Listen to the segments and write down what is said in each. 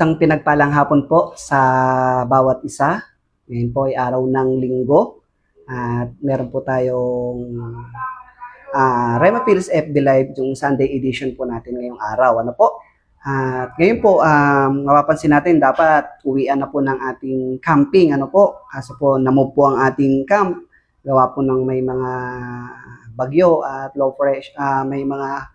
Isang pinagpalang hapon po sa bawat isa. Ngayon po ay araw ng linggo at meron po tayong Rema Pills FB Live, yung Sunday edition po natin ngayong araw. Ano po? At ngayon po, mapapansin natin dapat uwian na po ng ating camping. Ano po? Kaso po namove po ang ating camp. Gawa po ng may mga bagyo at low pressure, may mga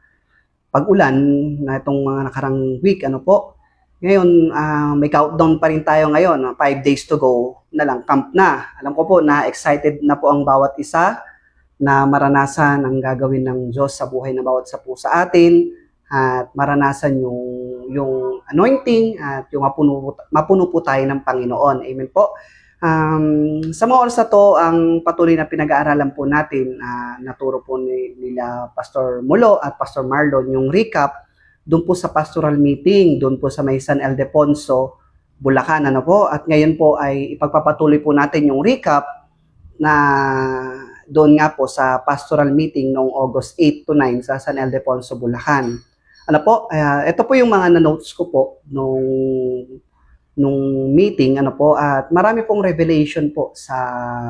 pag-ulan na itong mga nakarang week. Ano po? Ngayon, may countdown pa rin tayo ngayon. 5 days to go na lang, camp na. Alam ko po na excited na po ang bawat isa na maranasan ang gagawin ng Diyos sa buhay ng bawat isa po sa atin at maranasan yung anointing at yung mapuno po tayo ng Panginoon. Amen po. Sa mga oras na to, ang patuloy na pinag-aaralan po natin, naturo po nila Pastor Mulo at Pastor Marlon yung recap doon po sa pastoral meeting, doon po sa may San Ildefonso, Bulacan, ano po. At ngayon po ay ipagpapatuloy po natin yung recap na doon nga po sa pastoral meeting noong August 8 to 9 sa San Ildefonso, Bulacan. Ano po, ito po yung mga na-notes ko po nung meeting, ano po, at marami pong revelation po sa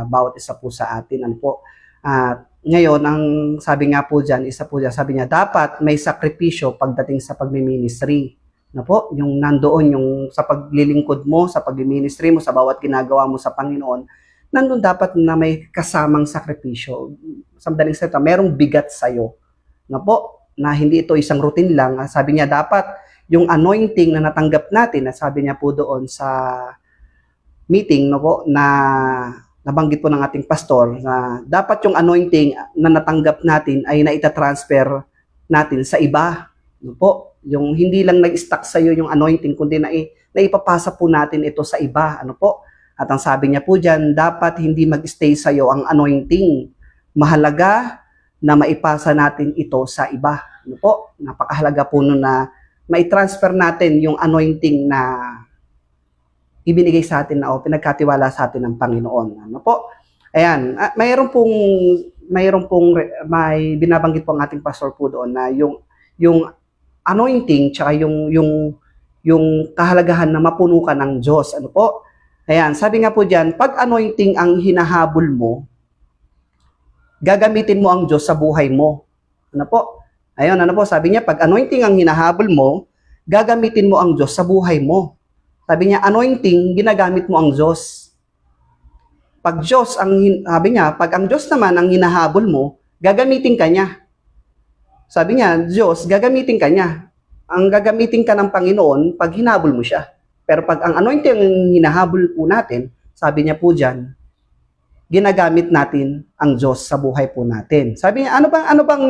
bawat isa po sa atin, ano po. At ngayon, ang sabi nga po dyan, sabi niya, dapat may sakripisyo pagdating sa pagmi-ministry. Na po, yung nandoon, yung sa paglilingkod mo, sa pagmi-ministry mo, sa bawat ginagawa mo sa Panginoon, nandoon dapat na may kasamang sakripisyo. Sa madaling salita, merong bigat sa'yo. Na po, na hindi ito isang routine lang. Sabi niya, dapat yung anointing na natanggap natin, na sabi niya po doon sa meeting, no po, na nabanggit po ng ating pastor na dapat yung anointing na natanggap natin ay naitatransfer natin sa iba. Ano po? Yung hindi lang nag-stuck sa iyo yung anointing, kundi naipapasa po natin ito sa iba. Ano po? At ang sabi niya po dyan, dapat hindi mag-stay sa iyo ang anointing. Mahalaga na maipasa natin ito sa iba. Ano po? Napakahalaga po nun na mai-transfer natin yung anointing na ibinigay sa atin o pinagkatiwala sa atin ng Panginoon. Ano po? Ayan, may binabanggit po ang ating pastor po doon na yung anointing tsaka yung kahalagahan na mapuno ka ng Diyos. Ano po? Ayan, sabi nga po diyan, pag anointing ang hinahabol mo, gagamitin mo ang Diyos sa buhay mo. Ano po? Ayun, ano po? Sabi niya, pag anointing ang hinahabol mo, gagamitin mo ang Diyos sa buhay mo. Sabi niya, anointing, ginagamit mo ang Diyos. Sabi niya, pag ang Diyos naman ang hinahabol mo, gagamitin ka niya. Sabi niya, Diyos, gagamitin ka niya. Ang gagamitin ka ng Panginoon, pag hinabol mo siya. Pero pag ang anointing ang hinahabol po natin, sabi niya po dyan, ginagamit natin ang Diyos sa buhay po natin. Sabi niya, ano bang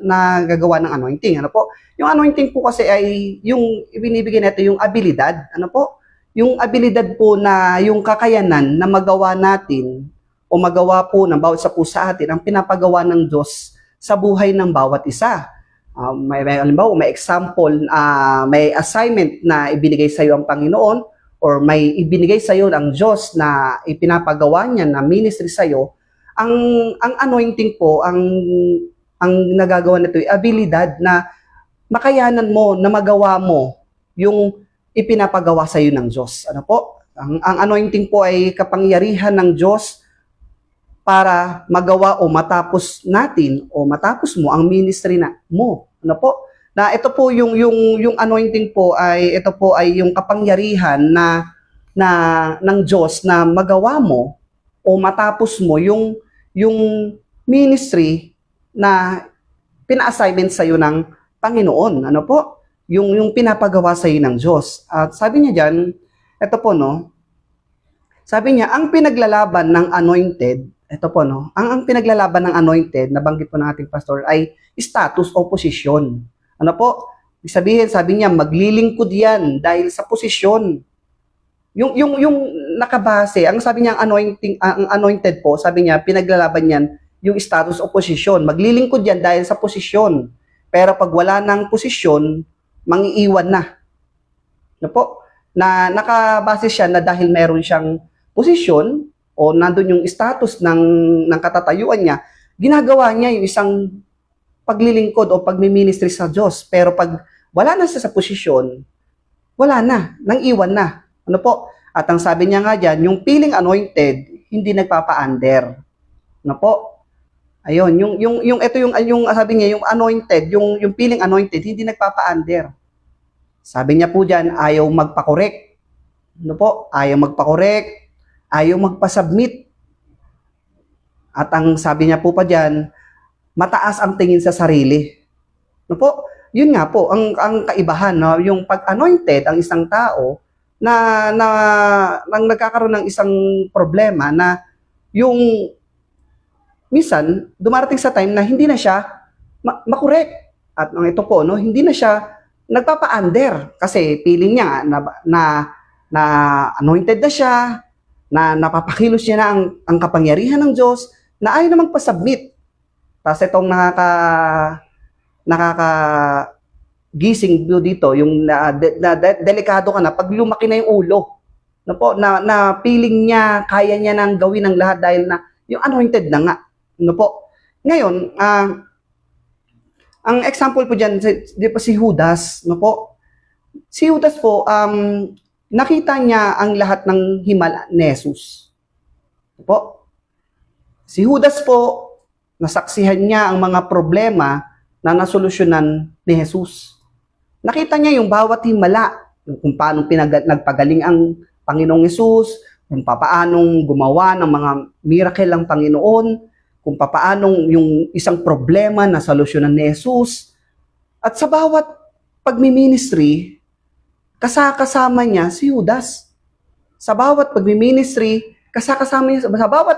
nagagawa ng anointing? Ano po? Yung anointing po kasi ay yung ibinibigay natin yung abilidad. Ano po? Yung abilidad po na yung kakayanan na magawa natin o magawa po ng bawat isa po sa atin ang pinapagawa ng Diyos sa buhay ng bawat isa. Halimbawa, may example, may assignment na ibinigay sa iyo ang Panginoon or may ibinigay sa iyo ng Diyos na ipinapagawa niya na ministry sa iyo, ang anointing po, ang nagagawa nito ay abilidad na makayanan mo na magawa mo yung ipinapagawa sa iyo ng Diyos. Ano po? Ang anointing po ay kapangyarihan ng Diyos para magawa o matapos natin o matapos mo ang ministry mo. Ano po? Na ito po yung anointing po ay ito po ay yung kapangyarihan na ng Diyos na magawa mo o matapos mo yung ministry na pina-assignment sa iyo ng Panginoon. Ano po? Yung pinapagawa sa iyo ng Diyos. At sabi niya diyan, ito po no. Sabi niya, ang pinaglalaban ng anointed, ito po no, ang pinaglalaban ng anointed, nabanggit po ng ating pastor, ay status o posisyon. Ano po? Sabi niya, maglilingkod yan dahil sa posisyon. Yung nakabase, ang sabi niya, ang anointed po, sabi niya, pinaglalaban yan, yung status o posisyon. Maglilingkod yan dahil sa posisyon. Pero pag wala ng posisyon, mangiiwan na. Ano po? Na nakabase siya na dahil meron siyang posisyon o nandun yung status ng katatayuan niya, ginagawa niya yung isang paglilingkod o pagmi-ministry sa Diyos. Pero pag wala na siya sa posisyon, wala na, nang iwan na. Ano po? At ang sabi niya nga dyan, yung feeling anointed, hindi nagpapa-under. Ano po? Ayun, yung ito yung sabi niya, yung anointed, yung feeling anointed, hindi nagpapa-under. Sabi niya po diyan, ayaw magpa-correct. Ano po? Ayaw magpa-correct, ayaw magpa-submit. At ang sabi niya po pa diyan, mataas ang tingin sa sarili. Ano po? Yun nga po, ang kaibahan, no? Yung pag-anointed ang isang tao nang nagkakaroon ng isang problema na yung minsan dumarating sa time na hindi na siya makorek. At ang ito po, no, hindi na siya nagpapa-under kasi feeling niya na anointed na siya, na napapakilos niya na ang kapangyarihan ng Diyos, na ayaw na magpa-submit. Tapos itong nakaka-gising dito, yung delikado ka na pag lumaki na yung ulo. No po, na feeling niya, kaya niya nang gawin ang lahat dahil na yung anointed na nga. No po. Ngayon, ang example po dyan, di pa si Judas, no po? Si Judas po, nakita niya ang lahat ng himala ni Jesus. No po? Si Judas po, nasaksihan niya ang mga problema na nasolusyonan ni Jesus. Nakita niya yung bawat himala, kung paano nagpagaling ang Panginoong Jesus, kung paanong gumawa ng mga miracle ang Panginoon, kung paanong yung isang problema na solusyonan ni Jesus. At sa bawat pagmi-ministry, kasama niya si Judas. Sa bawat pagmi-ministry, kasama niya, sa bawat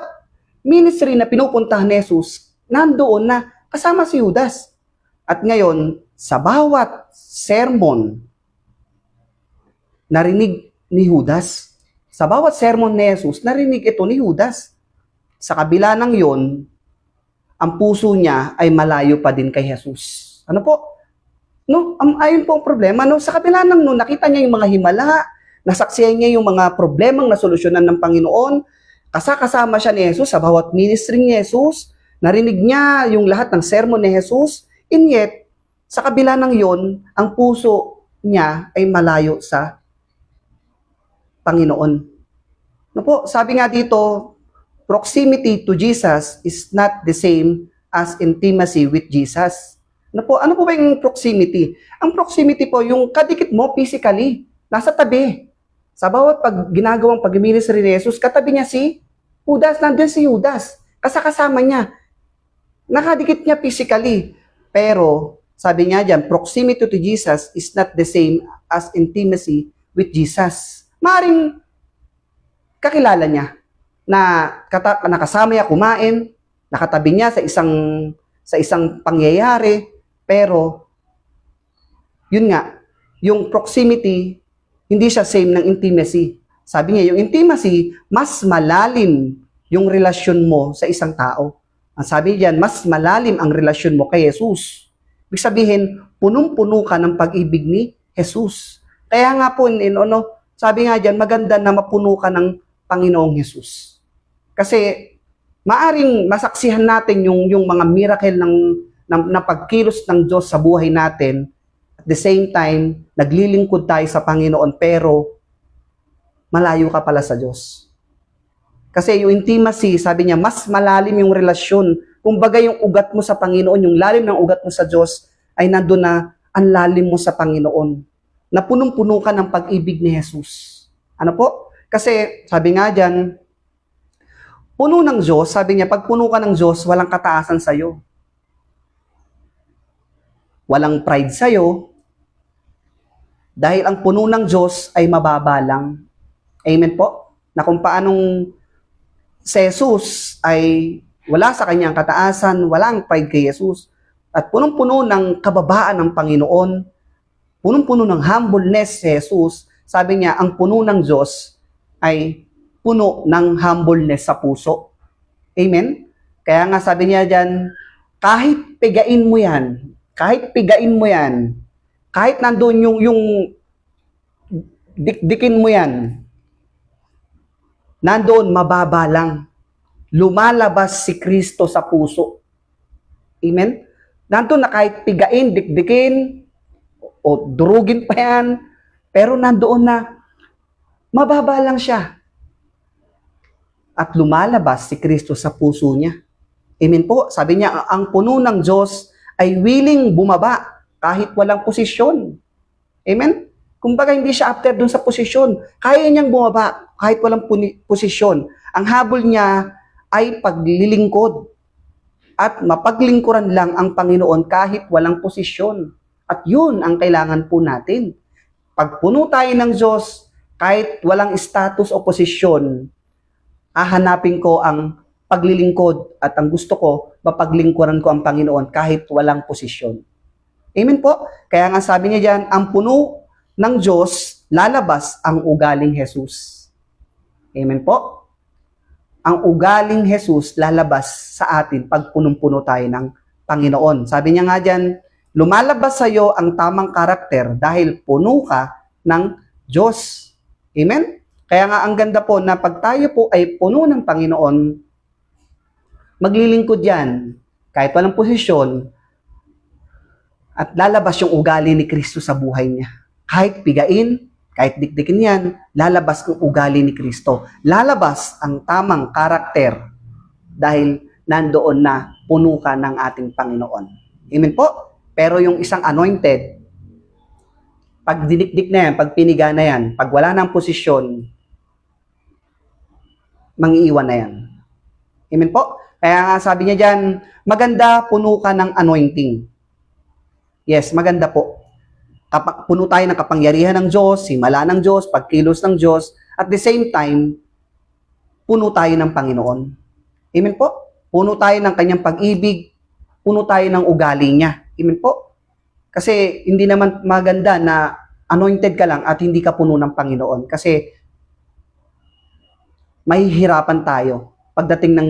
ministry na pinupuntahan ni Jesus, nandoon na kasama si Judas. At ngayon, sa bawat sermon, narinig ni Judas. Sa bawat sermon ni Jesus, narinig ito ni Judas. Sa kabila ng yon, ang puso niya ay malayo pa din kay Jesus. Ano po? No, ayun po ang problema. No? Sa kabila ng nakita niya yung mga himala, nasaksihan niya yung mga problemang nasolusyonan ng Panginoon, kasama siya ni Jesus sa bawat ministry ni Jesus, narinig niya yung lahat ng sermon ni Jesus, and yet, sa kabila ng yon, ang puso niya ay malayo sa Panginoon. No po, sabi nga dito, proximity to Jesus is not the same as intimacy with Jesus. Ano po ba yung proximity? Ang proximity po, yung kadikit mo physically, nasa tabi. Sa bawat ginagawang pag-ministry ni Jesus, katabi niya si Judas, nandun si Judas. Kasama niya. Nakadikit niya physically. Pero, sabi niya dyan, proximity to Jesus is not the same as intimacy with Jesus. Maaring kakilala niya na nakasama niya kumain, nakatabi niya sa isang pangyayari, pero yun nga, yung proximity hindi siya same ng intimacy. Sabi niya, yung intimacy mas malalim yung relasyon mo sa isang tao. Ang sabi diyan, mas malalim ang relasyon mo kay Jesus. Ibig sabihin, punong-puno ka ng pag-ibig ni Jesus. Kaya nga po, sabi nga diyan, maganda na mapuno ka ng Panginoong Jesus. Kasi maaring masaksihan natin yung mga miracle ng pagkilos ng Diyos sa buhay natin. At the same time, naglilingkod tayo sa Panginoon pero malayo ka pala sa Diyos. Kasi yung intimacy, sabi niya, mas malalim yung relasyon. Kumbaga yung ugat mo sa Panginoon, yung lalim ng ugat mo sa Diyos ay nandun na ang lalim mo sa Panginoon. Na punong-puno ka ng pag-ibig ni Jesus. Ano po? Kasi sabi nga dyan, puno ng Diyos, sabi niya, pag puno ka ng Diyos, walang kataasan sa'yo. Walang pride sa'yo. Dahil ang puno ng Diyos ay mababa lang. Amen po? Na kung paanong si Jesus ay wala sa kanyang kataasan, walang pride kay Jesus, at punong-puno ng kababaan ng Panginoon, punong-puno ng humbleness si Jesus, sabi niya, ang puno ng Diyos ay puno ng humbleness sa puso. Amen? Kaya nga sabi niya dyan, kahit pigain mo yan, kahit nandun yung dikdikin mo yan, nandoon mababa lang. Lumalabas si Kristo sa puso. Amen? Nandoon na kahit pigain, dikdikin, o durugin pa yan, Pero nandoon na mababa lang siya. At lumalabas si Kristo sa puso niya. Amen po. Sabi niya, ang puno ng Diyos ay willing bumaba kahit walang posisyon. Amen? Kumbaga hindi siya after dun sa posisyon. Kaya niyang bumaba kahit walang posisyon. Ang habol niya ay paglilingkod. At mapaglingkuran lang ang Panginoon kahit walang posisyon. At yun ang kailangan po natin. Pag puno tayo ng Diyos, kahit walang status o posisyon, hahanapin ko ang paglilingkod at ang gusto ko, mapaglingkuran ko ang Panginoon kahit walang posisyon. Amen po? Kaya nga sabi niya diyan, ang puno ng Diyos, lalabas ang ugaling Jesus. Amen po? Ang ugaling Jesus lalabas sa atin pag punong-puno tayo ng Panginoon. Sabi niya nga diyan, lumalabas sa iyo ang tamang karakter dahil puno ka ng Diyos. Amen? Kaya nga ang ganda po na pag tayo po ay puno ng Panginoon, maglilingkod yan kahit walang posisyon at lalabas yung ugali ni Kristo sa buhay niya. Kahit pigain, kahit dikdikin yan, lalabas ang ugali ni Kristo. Lalabas ang tamang karakter dahil nandoon na puno ka ng ating Panginoon. Amen po? Pero yung isang anointed, pag didikdik na yan, pag piniga na yan, pag wala ng posisyon, mangiiwan na yan. Amen po? Kaya nga sabi niya dyan, maganda puno ka ng anointing. Yes, maganda po. Puno tayo ng kapangyarihan ng Diyos, himala ng Diyos, pagkilos ng Diyos, at the same time, puno tayo ng Panginoon. Amen po? Puno tayo ng kanyang pag-ibig, puno tayo ng ugali niya. Amen po? Kasi hindi naman maganda na anointed ka lang at hindi ka puno ng Panginoon. Kasi mahihirapan tayo pagdating ng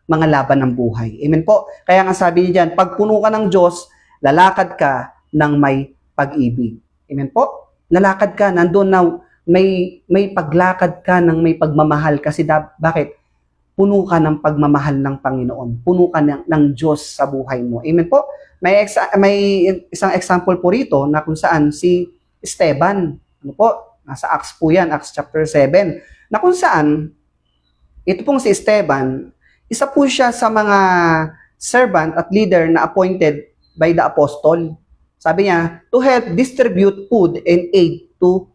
mga laban ng buhay. Amen po? Kaya nga sabi niya dyan, pag puno ka ng Diyos, lalakad ka ng may pag-ibig. Amen po? Lalakad ka, nandun na may paglakad ka ng may pagmamahal. Kasi bakit? Puno ka ng pagmamahal ng Panginoon. Puno ka ng Diyos sa buhay mo. Amen po? May isang example po rito na kung saan si Esteban, ano po? Nasa Acts po yan, Acts chapter 7, na kung saan, ito pong si Esteban, isa po siya sa mga servant at leader na appointed by the apostle. Sabi niya, to help distribute food and aid to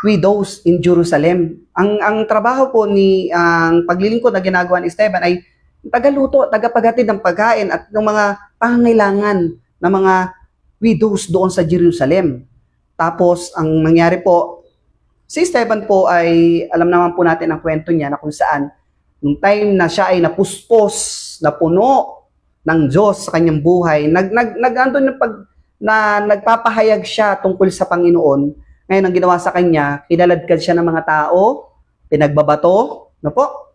widows in Jerusalem. Ang trabaho po ang paglilingkod na ginagawa ni Esteban ay tagaluto, tagapaghatid ng pagkain at ng mga pangangailangan ng mga widows doon sa Jerusalem. Tapos, ang nangyari po, si Esteban po ay, alam naman po natin ang kwento niya na kung saan, nung time na siya ay napuspos, na puno ng Diyos sa kanyang buhay, nagpapahayag siya tungkol sa Panginoon. Ngayon, ang ginawa sa kanya, kinaladkad siya ng mga tao, pinagbabato, no po?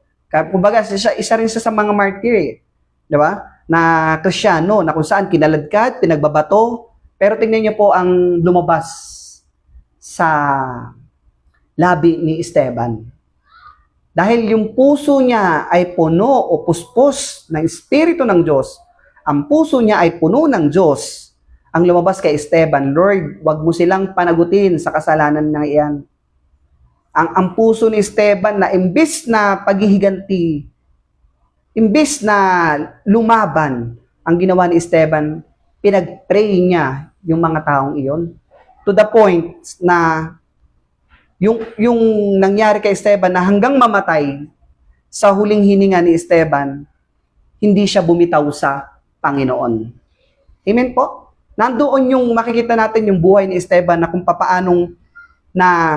Kumbaga, isa rin siya sa mga martyr, di ba? Na Kristyano, na kung saan kinaladkad, pinagbabato, pero tingnan niyo po ang lumabas sa labi ni Esteban. Dahil yung puso niya ay puno o puspos ng Espiritu ng Diyos, ang puso niya ay puno ng Diyos, ang lumabas kay Esteban, Lord, wag mo silang panagutin sa kasalanan na iyan. Ang puso ni Esteban na imbis na paghihiganti, imbis na lumaban, ang ginawa ni Esteban, pinag-pray niya yung mga taong iyon. To the point na yung nangyari kay Esteban na hanggang mamatay, sa huling hininga ni Esteban, hindi siya bumitaw sa Panginoon. Amen po? Nandoon yung makikita natin yung buhay ni Esteban na kung papaanong na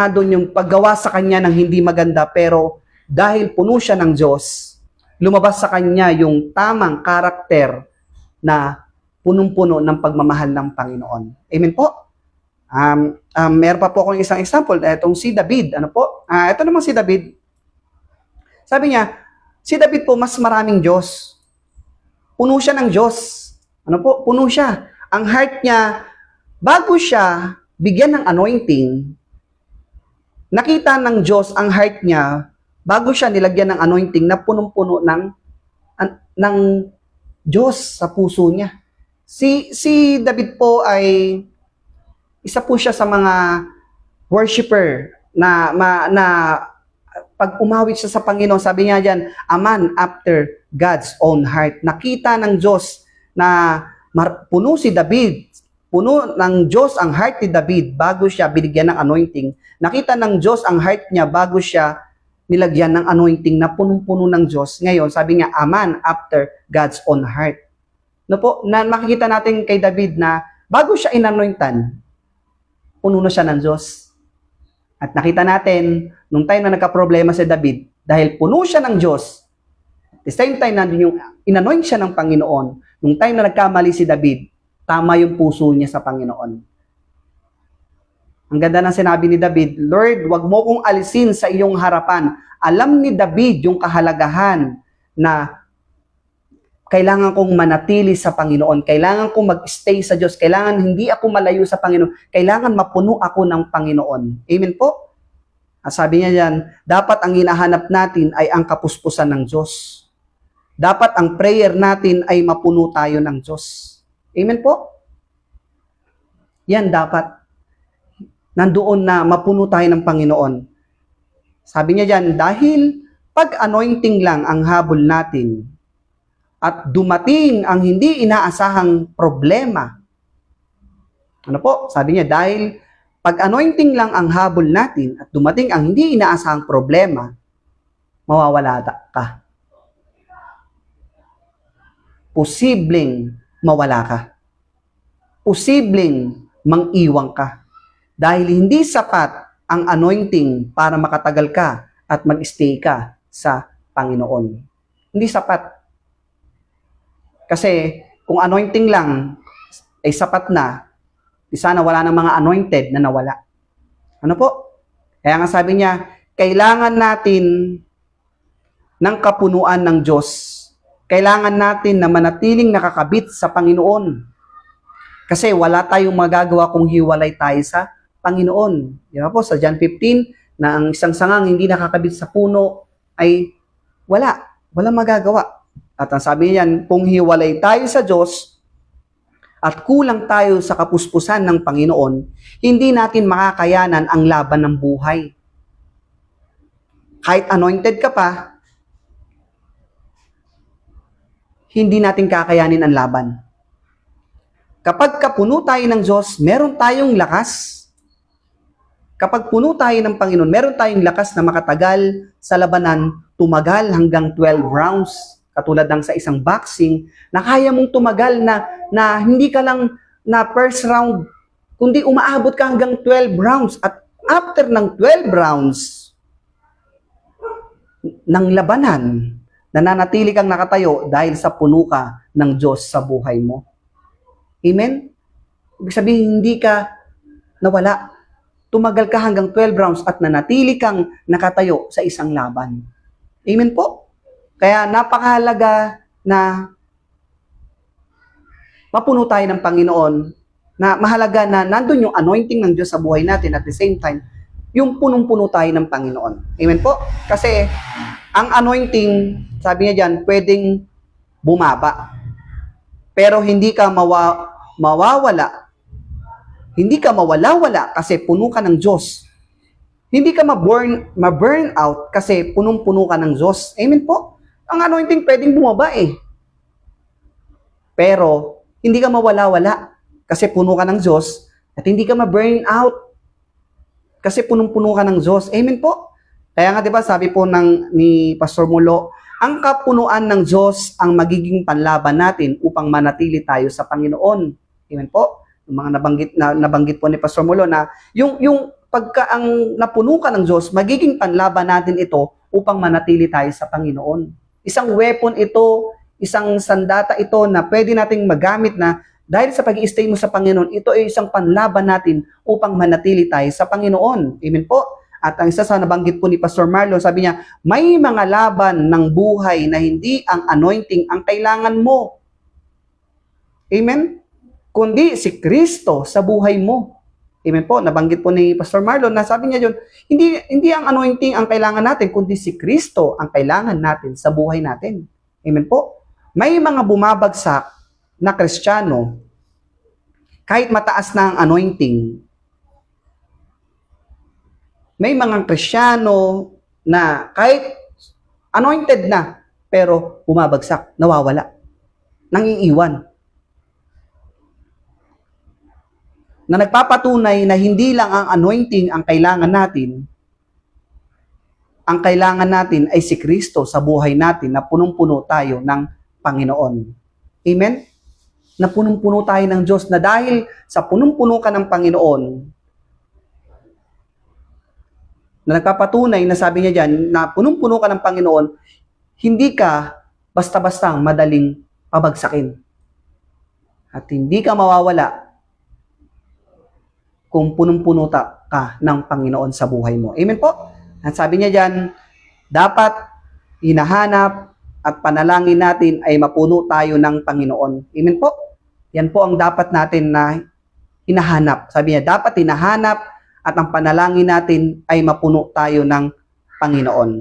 doon yung paggawa sa kanya ng hindi maganda, pero dahil puno siya ng Diyos, lumabas sa kanya yung tamang karakter na punong-puno ng pagmamahal ng Panginoon. Amen po? Meron pa po akong isang example, itong si David. Ano po? Ito naman si David. Sabi niya, si David po mas maraming Diyos. Puno siya ng Diyos. Ano po? Puno siya. Ang heart niya, bago siya bigyan ng anointing, nakita ng Diyos ang heart niya bago siya nilagyan ng anointing na punong-puno ng Diyos sa puso niya. Si David po ay Isa po siya sa mga worshiper na pag umawit siya sa Panginoon, sabi niya diyan, a man after God's own heart. Nakita ng Diyos na puno si David, puno ng Diyos ang heart ni David bago siya binigyan ng anointing. Nakita ng Diyos ang heart niya bago siya nilagyan ng anointing na punong-puno ng Diyos. Ngayon, sabi niya, a man after God's own heart. No po, na makikita natin kay David na bago siya inanointan, puno na siya ng Diyos. At nakita natin, nung time na nagka-problema si David, dahil puno siya ng Diyos, at the same time na yung inanoint siya ng Panginoon, nung time na nagkamali si David, tama yung puso niya sa Panginoon. Ang ganda ng sinabi ni David, Lord, wag mo kong alisin sa iyong harapan. Alam ni David yung kahalagahan na kailangan kong manatili sa Panginoon. Kailangan kong mag-stay sa Diyos. Kailangan hindi ako malayo sa Panginoon. Kailangan mapuno ako ng Panginoon. Amen po? At sabi niya yan, dapat ang hinahanap natin ay ang kapuspusan ng Diyos. Dapat ang prayer natin ay mapuno tayo ng Diyos. Amen po? Yan dapat. Nandoon na mapuno tayo ng Panginoon. Sabi niya dyan, dahil pag-anointing lang ang habol natin, at dumating ang hindi inaasahang problema. Ano po? Sabi niya, dahil pag-anointing lang ang habol natin at dumating ang hindi inaasahang problema, mawawala ka. Posibleng mawala ka. Posibleng mang-iwang ka. Dahil hindi sapat ang anointing para makatagal ka at mag-stay ka sa Panginoon. Hindi sapat. Kasi kung anointing lang ay sapat na, di sana wala ng mga anointed na nawala. Ano po? Kaya nga sabi niya, kailangan natin ng kapunuan ng Diyos. Kailangan natin na manatiling nakakabit sa Panginoon. Kasi wala tayong magagawa kung hiwalay tayo sa Panginoon. Di ba po? Sa John 15, na ang isang sangang hindi nakakabit sa puno ay walang magagawa. At ang sabi niyan, kung hiwalay tayo sa Diyos at kulang tayo sa kapuspusan ng Panginoon, hindi natin makakayanan ang laban ng buhay. Kahit anointed ka pa, hindi natin kakayanin ang laban. Kapag kapuno tayo ng Diyos, meron tayong lakas. Kapag puno tayo ng Panginoon, meron tayong lakas na makatagal sa labanan, tumagal hanggang 12 rounds. Katulad ng sa isang boxing, na kaya mong tumagal na hindi ka lang na first round, kundi umaabot ka hanggang 12 rounds. At after ng 12 rounds ng labanan, nananatili kang nakatayo dahil sa puno ka ng Diyos sa buhay mo. Amen? Ibig sabihin, hindi ka nawala. Tumagal ka hanggang 12 rounds at nanatili kang nakatayo sa isang laban. Amen po? Kaya napakahalaga na mapuno tayo ng Panginoon, na mahalaga na nandun yung anointing ng Diyos sa buhay natin at the same time, yung punong-puno tayo ng Panginoon. Amen po? Kasi ang anointing, sabi niya dyan, pwedeng bumaba. Pero hindi ka mawawala. Hindi ka mawala-wala kasi puno ka ng Diyos. Hindi ka ma-burn out kasi punong-puno ka ng Diyos. Amen po? Ang anointing pwedeng bumaba eh. Pero, hindi ka mawala-wala kasi puno ka ng Diyos at hindi ka ma-burn out kasi punong-puno ka ng Diyos. Amen po? Kaya nga diba sabi po ni Pastor Mulo, ang kapunuan ng Diyos ang magiging panlaban natin upang manatili tayo sa Panginoon. Amen po? Yung mga nabanggit po ni Pastor Mulo na yung pagka ang napuno ka ng Diyos, magiging panlaban natin ito upang manatili tayo sa Panginoon. Isang weapon ito, isang sandata ito na pwede nating magamit na dahil sa pag-i-stay mo sa Panginoon, ito ay isang panlaban natin upang manatili tayo sa Panginoon. Amen po? At ang isa sa nabanggit po ni Pastor Marlon, sabi niya, may mga laban ng buhay na hindi ang anointing ang kailangan mo. Amen? Kundi si Kristo sa buhay mo. Amen po? Nabanggit po ni Pastor Marlon na sabi niya yun, hindi ang anointing ang kailangan natin, kundi si Kristo ang kailangan natin sa buhay natin. Amen po? May mga bumabagsak na Kristiyano, kahit mataas na ang anointing, May mga Kristiyano na kahit anointed na, pero bumabagsak, nawawala, nangiiwan. Na nagpapatunay na hindi lang ang anointing ang kailangan natin, ang kailangan natin ay si Kristo sa buhay natin na punong-puno tayo ng Panginoon. Amen? Na punong-puno tayo ng Diyos, na dahil sa punong-puno ka ng Panginoon, na nagpapatunay na sabi niya dyan, na punong-puno ka ng Panginoon, hindi ka basta-basta madaling pabagsakin. At hindi ka mawawala kung punong-puno ka ng Panginoon sa buhay mo. Amen po? At sabi niya dyan, dapat hinahanap at panalangin natin ay mapuno tayo ng Panginoon. Amen po? Yan po ang dapat natin na hinahanap. Sabi niya, dapat hinahanap at ang panalangin natin ay mapuno tayo ng Panginoon.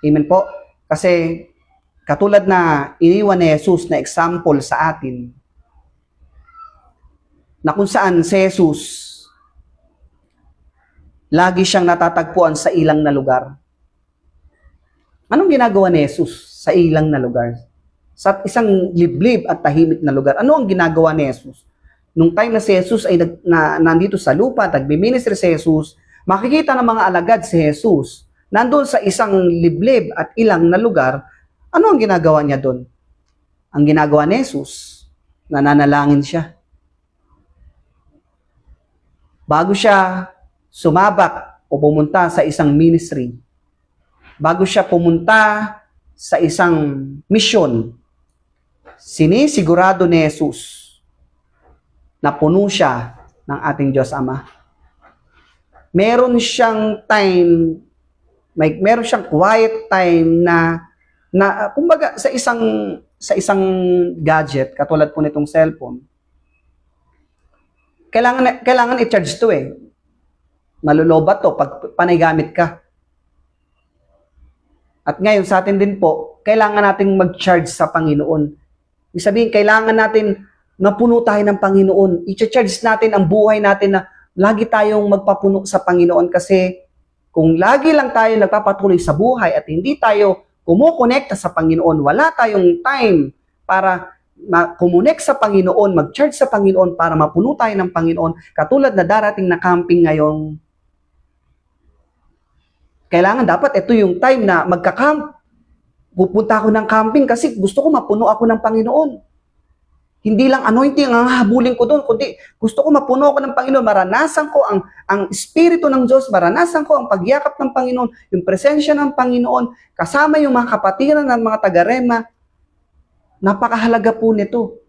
Amen po? Kasi katulad na iniwan ni Jesus na example sa atin, na kung saan si Jesus lagi siyang natatagpuan sa ilang na lugar. Anong ginagawa ni Jesus sa ilang na lugar? Sa isang liblib at tahimik na lugar, ano ang ginagawa ni Jesus? Nung time na si Jesus ay nandito sa lupa, nagbi-ministry si Jesus, makikita ng mga alagad si Jesus, nandun sa isang liblib at ilang na lugar, ano ang ginagawa niya doon? Ang ginagawa ni Jesus, nananalangin siya. Bago siya sumabak o pumunta sa isang ministry, bago siya pumunta sa isang misyon, sinisigurado ni Jesus na puno siya ng ating Diyos Ama. Meron siyang time, meron siyang quiet time na kumbaga sa isang gadget, katulad po nitong cellphone, kailangan i-charge to eh. Malulobat to pag panay gamit ka. At ngayon sa atin din po, kailangan nating mag-charge sa Panginoon. Ibig sabihin, kailangan natin na puno tayo ng Panginoon. I-charge natin ang buhay natin na lagi tayong magpapuno sa Panginoon, kasi kung lagi lang tayo nagpapatuloy sa buhay at hindi tayo kumukonekta sa Panginoon, wala tayong time para kumonek sa Panginoon, mag-charge sa Panginoon para mapuno tayo ng Panginoon, katulad na darating na camping ngayon. Kailangan dapat ito yung time na magka-camp. Pupunta ako ng camping kasi gusto ko mapuno ako ng Panginoon. Hindi lang anointing ang habulin ko doon, kundi gusto ko mapuno ako ng Panginoon, maranasan ko ang Espiritu ng Diyos, maranasan ko ang pagyakap ng Panginoon, yung presensya ng Panginoon, kasama yung mga kapatiran ng mga taga-Rema. Napakahalaga po nito.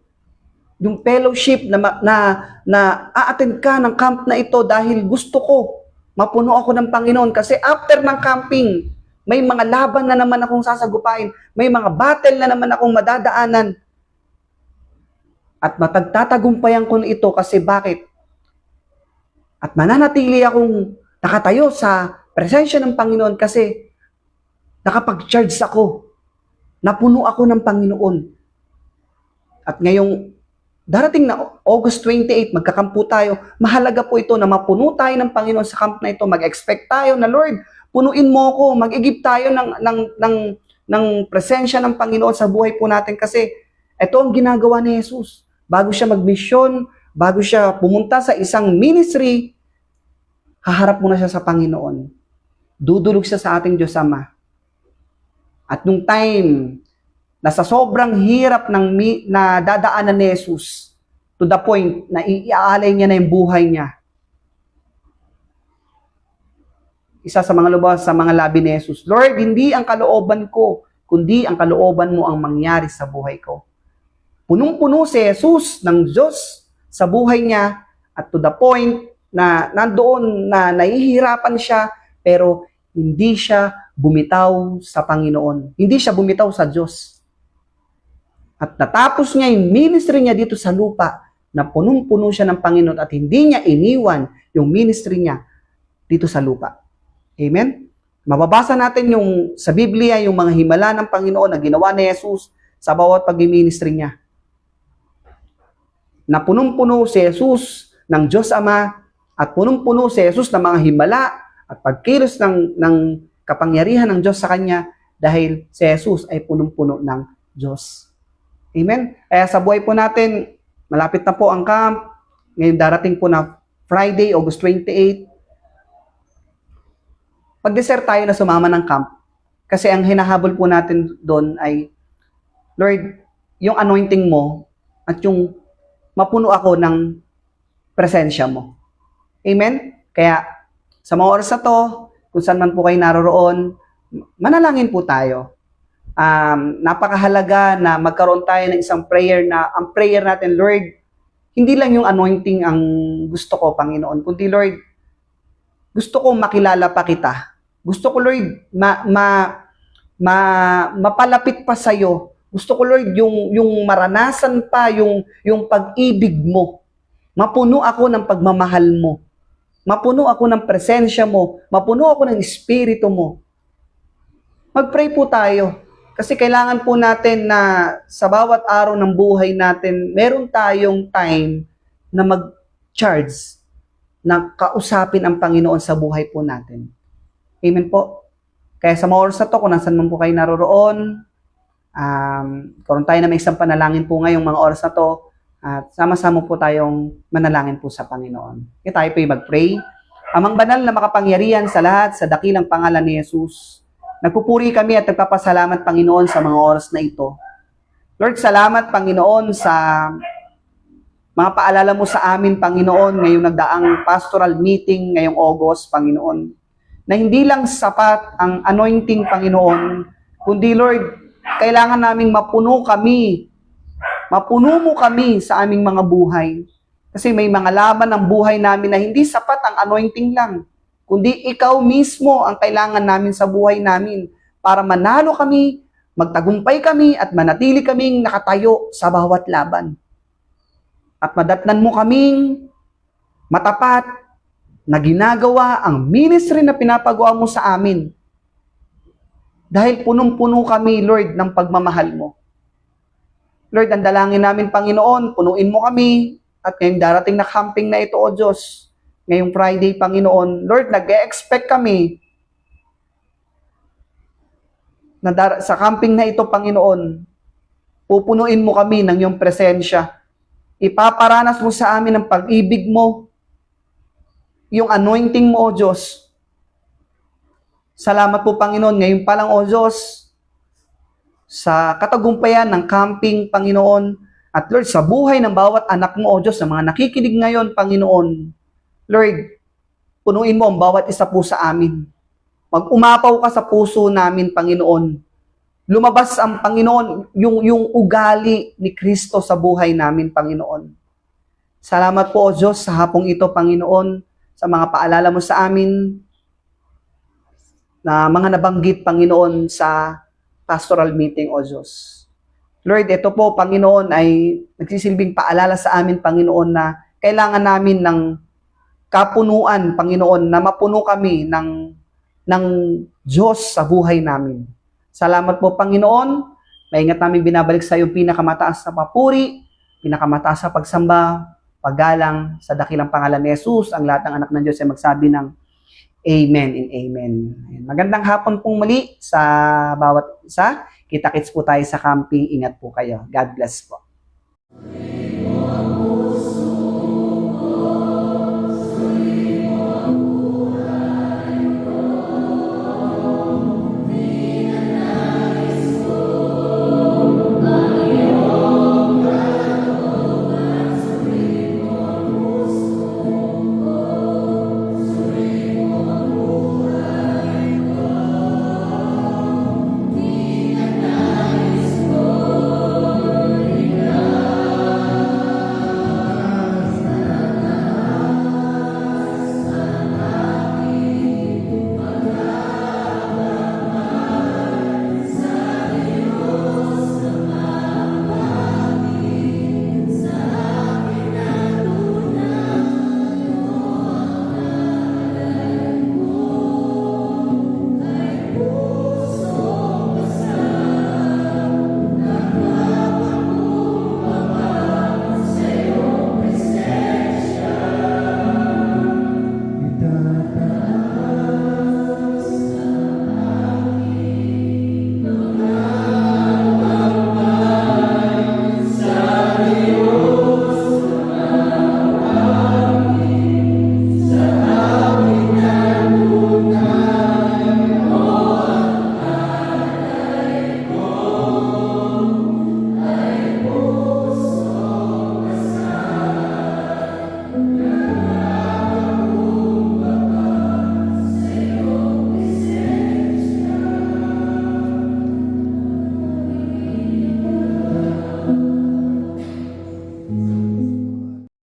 Yung fellowship na a-attend ka ng camp na ito dahil gusto ko mapuno ako ng Panginoon, kasi after ng camping, may mga laban na naman akong sasagupain, may mga battle na naman akong madadaanan. At matagtatagumpayan ko ito kasi bakit? At mananatili akong nakatayo sa presensya ng Panginoon kasi nakapag-charge ako. Napuno ako ng Panginoon. At ngayong darating na August 28, magkakampo tayo. Mahalaga po ito na mapuno tayo ng Panginoon sa camp na ito. Mag-expect tayo na, Lord, punuin mo ako. Mag-igib tayo ng presensya ng Panginoon sa buhay po natin, kasi ito ang ginagawa ni Jesus. Bago siya mag-mission, bago siya pumunta sa isang ministry, haharap muna siya sa Panginoon. Dudulog siya sa ating Diyos Ama. At nung time na sa sobrang hirap na dadaanan ni Jesus, to the point na iaalay niya na yung buhay niya, isa sa mga lubos sa mga labi ni Jesus, Lord, hindi ang kalooban ko, kundi ang kalooban mo ang mangyari sa buhay ko. Punong-puno si Jesus ng Diyos sa buhay niya, at to the point na nandoon na nahihirapan siya, pero hindi siya bumitaw sa Panginoon. Hindi siya bumitaw sa Diyos. At natapos niya yung ministry niya dito sa lupa, na punong-puno siya ng Panginoon at hindi niya iniwan yung ministry niya dito sa lupa. Amen? Mababasa natin yung sa Biblia, yung mga himala ng Panginoon na ginawa ni Jesus sa bawat pag-ministry niya. Na punong-puno si Jesus ng Diyos Ama, at punong-puno si Jesus ng mga himala at pagkilos ng kapangyarihan ng Diyos sa kanya dahil si Jesus ay punong-puno ng Diyos. Amen? Kaya sa buhay po natin, malapit na po ang camp. Ngayon darating po na Friday, August 28. Mag-desert tayo na sumama ng camp. Kasi ang hinahabol po natin doon ay, Lord, yung anointing mo at yung mapuno ako ng presensya mo. Amen? Kaya sa mga oras na to, kung saan man po kayo naroroon, manalangin po tayo. Napakahalaga na magkaroon tayo ng isang prayer na ang prayer natin, Lord, hindi lang yung anointing ang gusto ko, Panginoon, kundi Lord, gusto ko makilala pa kita. Gusto ko, Lord, mapalapit pa sa'yo. Gusto ko, Lord, yung maranasan pa, yung pag-ibig mo. Mapuno ako ng pagmamahal mo. Mapuno ako ng presensya mo. Mapuno ako ng espiritu mo. Mag-pray po tayo. Kasi kailangan po natin na sa bawat araw ng buhay natin, meron tayong time na mag-charge, na kausapin ang Panginoon sa buhay po natin. Amen po. Kaya sa mga oras na to, kung nasan man po kayo naroroon, karoon tayo na may isang panalangin po ngayong mga oras na to, at sama-sama po tayong manalangin po sa Panginoon. Kaya tayo po mag-pray. Amang banal na makapangyarihan sa lahat, sa dakilang pangalan ni Jesus, nagpupuri kami at nagpapasalamat, Panginoon, sa mga oras na ito. Lord, salamat, Panginoon, sa mga paalala mo sa amin, Panginoon, ngayong nagdaang pastoral meeting ngayong August, Panginoon, na hindi lang sapat ang anointing, Panginoon, kundi, Lord, kailangan naming mapuno kami. Mapuno mo kami sa aming mga buhay. Kasi may mga laban ng buhay namin na hindi sapat ang anointing lang, kundi ikaw mismo ang kailangan namin sa buhay namin para manalo kami, magtagumpay kami, at manatili kaming nakatayo sa bawat laban. At madatnan mo kaming matapat na ginagawa ang ministry na pinapagawa mo sa amin. Dahil punong-puno kami, Lord, ng pagmamahal mo. Lord, ang dalangin namin, Panginoon, punuin mo kami, at ngayong darating na camping na ito, O Diyos, ngayong Friday, Panginoon, Lord, nag-e-expect kami na sa camping na ito, Panginoon, pupunuin mo kami ng iyong presensya. Ipaparanas mo sa amin ang pag-ibig mo, yung anointing mo, O Diyos. Salamat po, Panginoon, ngayon pa lang, O Diyos, sa katagumpayan ng camping, Panginoon, at Lord, sa buhay ng bawat anak mo, O Diyos, sa mga nakikinig ngayon, Panginoon, Lord, punuin mo ang bawat isa po sa amin. Mag-umapaw ka sa puso namin, Panginoon. Lumabas ang Panginoon, yung ugali ni Kristo sa buhay namin, Panginoon. Salamat po, O Diyos, sa hapong ito, Panginoon, sa mga paalala mo sa amin, na mga nabanggit, Panginoon, sa pastoral meeting, O Diyos. Lord, ito po, Panginoon, ay nagsisilbing paalala sa amin, Panginoon, na kailangan namin ng kapunuan, Panginoon, na mapuno kami ng Diyos sa buhay namin. Salamat po, Panginoon. Maingat namin binabalik sa iyo pinakamataas na papuri, pinakamataas na pagsamba, paggalang sa dakilang pangalan ni Jesus. Ang lahat ng anak ng Diyos ay magsabi ng Amen and Amen. Magandang hapon pong muli sa bawat isa. Kita-kits po tayo sa camping. Ingat po kayo. God bless po.